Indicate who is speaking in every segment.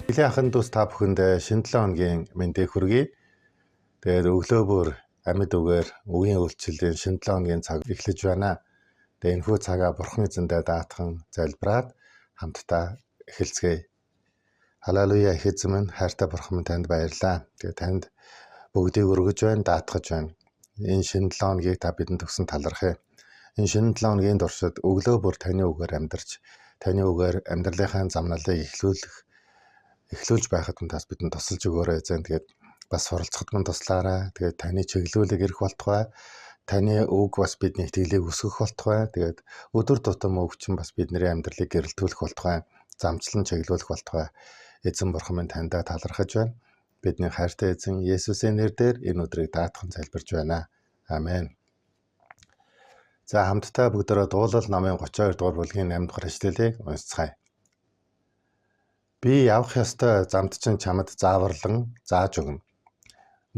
Speaker 1: Нилийн ахын дүүс та бүхэнд шинэ 7 хоногийн мэндийг хүргэе. Тэгээд өглөө бүр амьд үгээр үгийн үйлчлэлийн шинэ 7 хоногийн цаг эхлэж байна. Тэгээд энэхүү цагаа Бурхны эзэндээ даатхан залбираад хамтдаа эхэлцгээе. Халелуя, их эзэн минь, хайртай Бурхан минь, танд баярлалаа. Тэгээд танд бүгдийг өргөж байна, даатгаж байна. Энэ шинэ 7 хоногийг та бидэнд өгсөн талархъя. Энэ шинэ 7 хоногийн туршид өглөө бүр таны үгээр амьдарч, таны үгээр амьдралынхаа замналыг эхлүүлж байхад нь тас бидэнд тусалж өгөөрэй эзэн. Тэгээд бас суралцахад мань туслаарай. Тэгээд таны чиглүүлэг ирэх болтугай. Таны үг бас бидний итгэлийг өсгөх болтугай. Тэгээд өдөр тутам өвчин бас бидний амьдралыг гэрэлтүүлэх болтугай. Замчлан чиглүүлэх болтугай. Эзэн Бурхан минь, таньдаа талархаж байна. Бидний хайртай эзэн Есүсийн нэрээр энэ өдрийг даатхан залбирж байна. Амен. За хамтдаа бүгдээрээ дуулал номын 32 дугаар бүлгийн 8 дахь эшлэлийг уншицгаая. Би явах ёстой замд чинь чамд зааварлан зааж өгнө.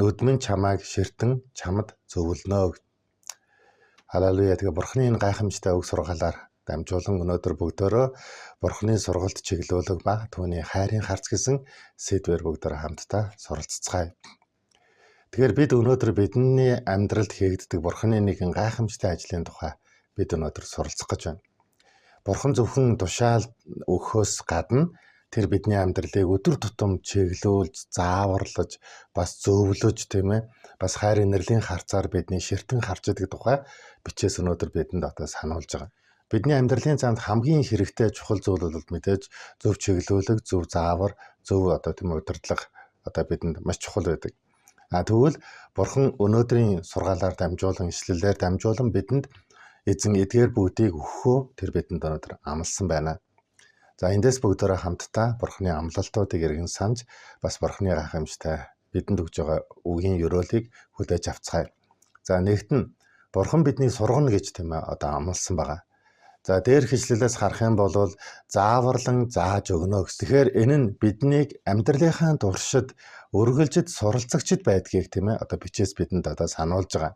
Speaker 1: Нүдмэн чамайг ширтэн чамд зөвлөнө. Халелуя. Тэгээ Бурхны энэ гайхамшигтай үг сургаалаар дамжуулан өнөөдөр бүгдөө Бурхны сургалт чиглүүлэг ба түүний хайрын харц гэсэн сэдвээр бүгдөө хамтдаа суралццгаая. Тэгэхээр бид өнөөдөр бидний амьдралд хийгддэг Бурхны нэгэн гайхамшигтай ажлын тухай бид өнөөдөр суралцах гэж байна. Бурхан зөвхөн тушаал өгөхөөс гадна тэр бидний амьдралыг өдөр тутам чиглүүлж, зааварлаж, бас зөвлөж, тийм ээ, бас хайр инэрлийн харцаар бидний ширтэн харж идэг тухай бичээс өнөөдөр бидэнд одоо сануулж байгаа. Бидний амьдралын замд хамгийн хэрэгтэй чухал зүйл бол мэдээж зөв чиглүүлэг, зөв заавар, зөв одоо тийм удирдлага одоо бидэнд маш чухал байдаг. Тэгвэл Бурхан өнөөдрийн сургаалаар дамжуулан, ишлэлээр дамжуулан бидэнд эзэн эдгээр бүгдийг өгөхөө тэр бидэнд өнөөдөр амласан байна. За эндээс бүгдөө хамтдаа Бурхны амлалтуудыг эргэн санаж бас Бурхны гайхамшигтай бидэнд өгж байгаа үгийн ёроолыг хүлээж авцгаая. За нэгт нь Бурхан биднийг сургана гэж тийм ээ одоо амласан байгаа. За дээрх ишлэлээс харах юм бол зааварлан зааж өгнө гэсэн. Тэгэхээр энэ нь биднийг амьдралынхаа туршид өргөлжид суралцагчд байдгийг тийм ээ одоо бичээс бидэнд одоо сануулж байгаа.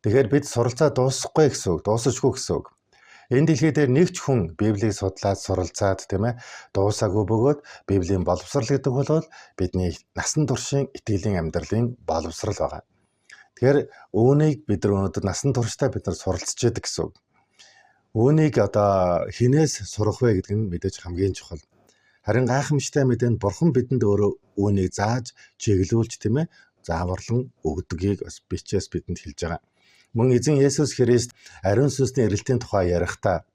Speaker 1: Тэгэхээр бид суралцаа дуусахгүй гэсэн үг, дуусахгүй гэсэн үг. Энэ дэлхий дээр нэг ч хүн Библийг судлаад суралцаад тийм ээ дуусаагүй бөгөөд Библийн боловсрал гэдэг бол бидний насан туршийн итгэлийн амьдралын боловсрал байгаа. Тэгэхээр үүнийг бид нар өнөөдөр насан туршдаа бид нар суралцж яадаг гэсэн үг. Үүнийг одоо хинээс сурах вэ гэдэг нь мэдээж хамгийн чухал. Харин гайхамшигтай мэдээнд Бурхан бидэнд өөрөө үүнийг зааж чиглүүлж тийм ээ зааварлан өгдөгийг бас бичээс бидэнд хэлж байгаа. Мөн эзэн Есүс Христ ариун сүнсний ирэлтийн тухай ярихдаа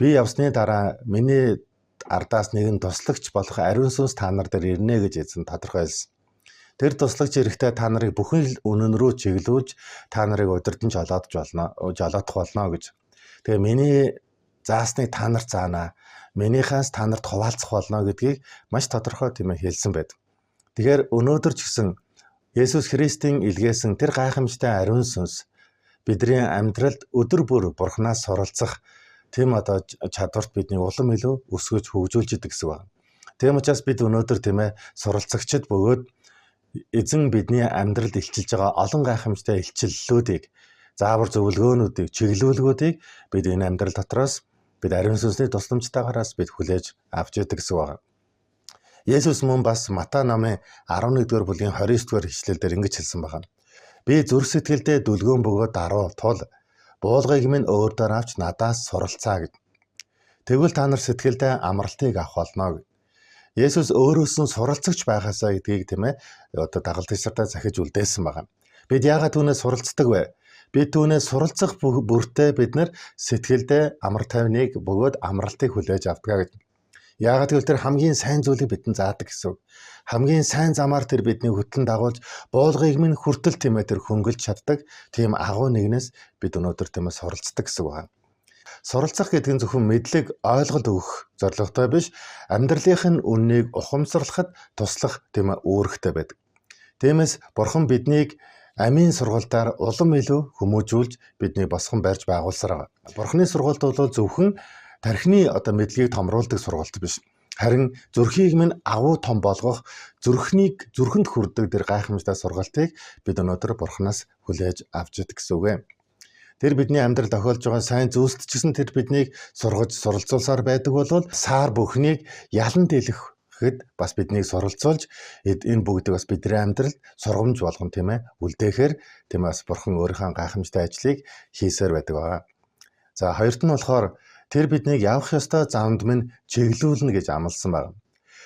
Speaker 1: би явсны дараа миний ардаас нэгэн туслагч болох ариун сүнс та нар дээр ирнэ гэж эзэн тодорхойлсон. Тэр туслагч ирэхдээ та нарыг бүхэн үнэн рүү чиглүүлж та нарыг удирдан жолоодох болно гэж. Тэгээ миний заасныг та нарт заана. Минийхээс та нарт хуваалцах болно гэдгийг маш тодорхой тийм ээ хэлсэн байд. Тэгэхээр өнөөдөр ч гэсэн Есүс Христийн илгээсэн тэр гайхамшигтай ариун сүнс бидний амьдралд өдөр бүр Бурханаас суралцах тийм одоо чадварт бидний улам илүү өсгөж хөгжүүлж идэг гэсэн байна. Тийм учраас бид өнөөдөр тийм ээ суралцагчд бөгөөд эзэн бидний амьдралд илчилж байгаа олон гайхамшигтай илчиллүүдийг, заавар зөвлөгөөнүүдийг, чиглүүлгүүдийг бид энэ амьдрал дотроос бид ариун сүнсний тусламжтайгаараас бид хүлээж авч идэг гэсэн байна. Есүс мөн бас Матай номын 11-р бүлгийн 29-р ишлэлдэр ингэж хэлсэн байна. Би зүрх сэтгэлдээ дүлгөөн бөгөөд даруу тул буулгыг минь өөрөөр авч надаас суралцаа гэж. Тэгвэл та нар сэтгэлдээ амралтыг авах болно гэж. Есүс өөрөөс нь суралцагч байхаасаа гэдгийг тийм ээ одоо дагалт эсрэтэ захиж үлдээсэн байна. Бид яагаад түүнээс суралцдаг вэ? Бид түүнээс суралцах бүртээ бид нар сэтгэлдээ амар тайвныг бөгөөд амралтыг хүлээж авдаг гэж. Яагаад гэвэл тэр хамгийн сайн зүйлийг бидэнд заадаг гэсэн үг. Хамгийн сайн замаар тэр бидний хөтлөн дагуулж буулгыг минь хүртэл тийм ээ тэр хөнгөлж чаддаг тийм агуу нэгнээс бид өнөөдөр тийм ээ суралцдаг гэсэн үг байна. Суралцах гэдэг нь зөвхөн мэдлэг, ойлголт өгөх зорилготой биш, амьдралынх нь үннийг ухамсарлахад туслах тийм ээ үүрэгтэй байдаг. Тиймээс Бурхан биднийг амийн сургалтаар улам илүү хүмүүжүүлж биднийг босгон барьж байгуулсаар байгаа. Бурханы сургалт бол зөвхөн тархины одоо мэдлэгийг томруулдаг сургалт биш. Харин зүрхийг минь агуу том болгох, зүрхэнд хүрдэг тэр гайхамшигтай сургалтыг бид өнөөдөр Бурханаас хүлээж авч идэх гэсэн үг. Тэр бидний амьдрал тохиолж байгаа сайн зүйлс ч гэсэн тэр биднийг сургаж суралцуулсаар байдаг бол саар бүхнийг ялан дийлэх гэхэд бас биднийг суралцуулж энэ бүгдийг бас бидний амьдралд сургамж болгон тийм ээ үлдээхээр тийм бас бурхан өөрийнхөө гайхамшигтай ажлыг хийсээр байдаг байгаа. За хоёрт нь болохоор тэр биднийг явах ёстой замд минь чиглүүлнэ гэж амласан байна.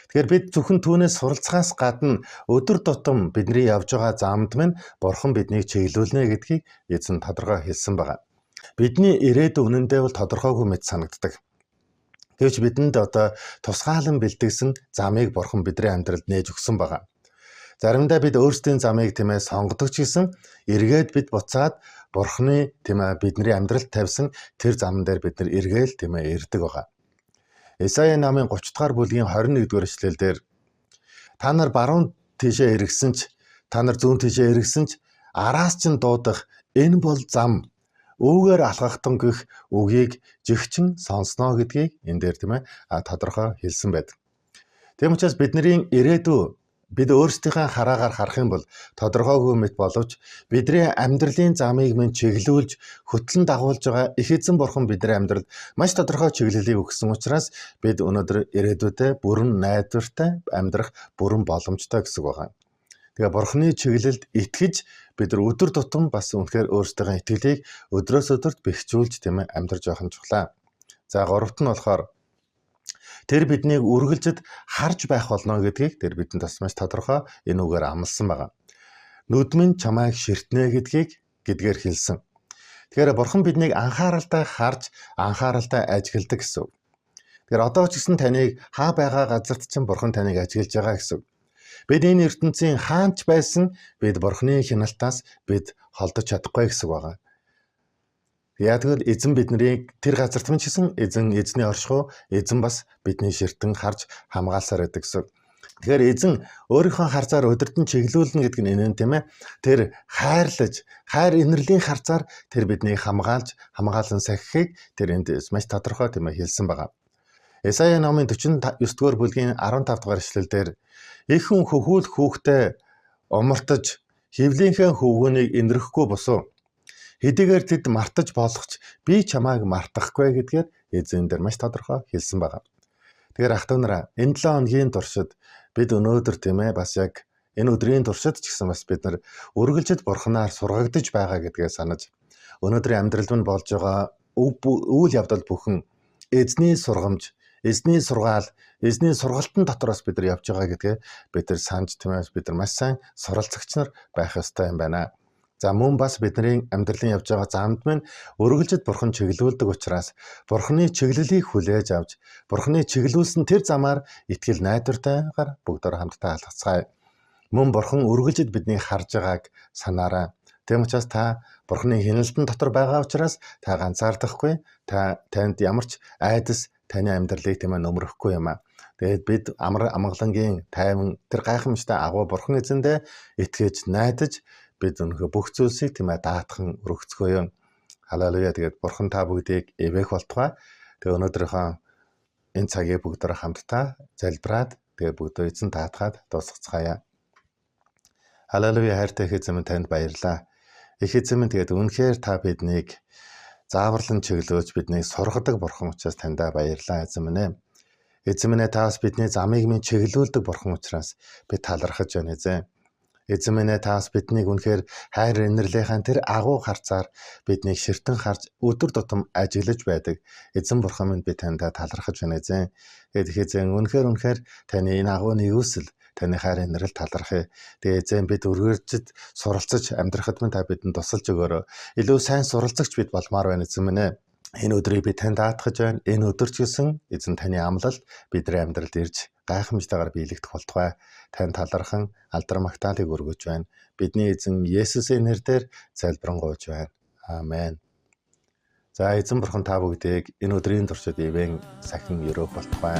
Speaker 1: Тэгэхээр бид зөвхөн түүнээс суралцахаас гадна өдөр тутам бидний явж байгаа замд минь бурхан биднийг чиглүүлнэ гэдгийг эзэн тодорхой хэлсэн байна. Бидний ирээдүйн үнэндээ бол тодорхойгүй мэт санагддаг. Гэвч бидэнд одоо тусгаалan бэлтгэсэн замыг бурхан бидний амьдралд нээж өгсөн байгаа. Заримдаа бид өөрсдийн замыг тийм ээ сонгодог ч гэсэн эргээд бид буцаад бурханы тийм ээ бидний амьдралд тавьсан тэр зам дээр бид нар эргээл тийм ээ ирдэг байгаа. Исая намын 30 дугаар бүлгийн 21 дугаар эшлэлдэр та нар баруун тийшээ эргэсэн ч та нар зүүн тийшээ эргэсэн ч араас ч дуудах энэ бол зам үүгээр алхахтан гэх үгийг жигчин сонсноо гэдгийг энэ дээр тийм ээ тодорхой хэлсэн байдаг. Тийм учраас бидний ирээдүй бид өөрсдийнхээ хараагаар харах юм бол тодорхойгүй мэт боловч бидний амьдралын замыг минь чиглүүлж хөтлөн дагуулж байгаа их эзэн бурхан бидний амьдралд маш тодорхой чиглэлийг өгсөн учраас бид өнөөдөр ирээдүйдээ бүрэн найдвартай амьдрах бүрэн боломжтой гэсэн байгаа. Тэгээ бурханы чиглэлд итгэж бид нар өдөр тутам бас үнэхээр өөрсдийнхөө итгэлийг өдрөөс өдөрт бэхжүүлж тийм ээ амьдарч явах нь чухлаа. За гуравт нь болохоор тэр биднийг үргэлжид харж байх болно гэдгийг тэр бидэнд бас маш тодорхой энэ үгээр амласан байгаа. Нүдмэн чамайг ширтнэ гэдгээр хэлсэн. Тэгэхээр бурхан биднийг анхааралтай харж анхааралтай ажигладаг гэсэн. Тэгэхээр одоо ч гэсэн таныг хаа байгаа газарт чинь бурхан таныг ажиглаж байгаа гэсэн. Бид энэ ертөнцийн хаанч байсан бид бурханы хяналтаас бид холдож чадахгүй гэсэн байгаа. Яг л эзэн биднийг тэр газарт минь ч гэсэн эзний оршихуй эзэн бас бидний ширтэн харж хамгаалсаар байдаг гэсэн. Тэгэхээр эзэн өөрийнхөө харцаар өдөртөн чиглүүлнэ гэдэг нь энэ тийм ээ. Тэр хайрлаж, хайр инэрлийн харцаар тэр биднийг хамгаалан сахихыг тэр энд маш тодорхой тийм ээ хэлсэн байгаа. Исая номын 49 дугаар бүлгийн 15 дугаар эшлэлдэр ихэнх хөхүүл хүүхдээ умартаж хөвлийнхээ хөвгөнийг инрэхгүй босуу. Хэдийгээр тэд мартаж болохч би чамайг мартахгүй гэдгээр эзэн дээр маш тодорхой хэлсэн байгаа. Тэгэхээр ах トゥ нараа энэ 7 хоногийн туршид бид өнөөдөр тийм ээ бас яг энэ өдрийн туршид ч гэсэн бас бид нар үргэлжид бурханаар сургагдж байгаа гэдгээ санаж өнөөдрийн амьдрал минь болж байгаа үйл явдал бүхэн эзний сургамж, эзний сургаал, эзний сургалтын дотроос бид нар явж байгаа гэдгээ бид нар санаж тийм ээ бид нар маш сайн суралцагч нар байх ёстой юм байна. За мөн бас бидний амьдралын явж байгаа замд минь үргэлжид бурхан чиглүүлдэг учраас бурханы чиглэлийг хүлээж авч бурханы чиглүүлсэн тэр замаар итгэл найдвартайгаар бүгдээр хамтдаа алхацгаая. Мөн бурхан үргэлжид биднийг харж байгааг санаарай. Тэм учраас та бурханы хяналтан дотор байгаа учраас та ганцаардахгүй, танд ямар ч айдас таны амьдралыг тийм ээ нөмрөхгүй юм аа. Тэгээд бид амгалангийн тайван тэр гайхамшигтай агуу бурхан эзэндээ итгэж найдаж бид өнөхө бүх зүйлсийг тийм ээ даатхан өргөцгөөё. Халелуя. Тэгээд бурхан та бүгдийг эвээх болтугай. Тэгээд өнөөдрийнхөө энэ цагийг бүгдээр хамтдаа залбираад тэгээд бүгдөө эзэн даатгаад дуусгацгаая. Халелуя. Хайртай их эзэн минь танд баярлалаа. Их эзэн минь тэгээд үнэхээр та биднийг зааварлан чиглүүлж биднийг сургадаг бурхан учраас таньдаа баярлалаа эзэн минь. Эзэн минь та бас бидний замыг минь чиглүүлдэг бурхан учраас би талархаж байна эзэн. Эзэн минь та бас биднийг үнэхээр хайр инэрлийнхэн тэр агуу харцаар биднийг ширтэн харж өдөр тутам ажиглаж байдаг. Эзэн бурхан минь би таньдаа талархаж байна эзэн. Тэгээд их эзэн үнэхээр таны энэ агуу нэгүсэл таны хайр инэрэл талархъя. Тэгээд эзэн бид үргэлжид суралцаж амьдрахад минь та бидэнд тусалж өгөөрэй. Илүү сайн суралцагч бид болмаар байна эзэн минь. Энэ өдрийг би танд даатгаж байна. Энэ өдөр ч гэсэн эзэн таны амлалт бидний амьдралд ирж гайхамшигтайгаар биелэгдэх болтугай. Танд талархан алдар магтаалыг өргөж байна. Бидний эзэн Есүсийн нэрээр залбирanгуйж байна. Аамен. За эзэн бурхан та бүгдийг энэ өдрийн туршид ивэн сахин өрөөх болтугай.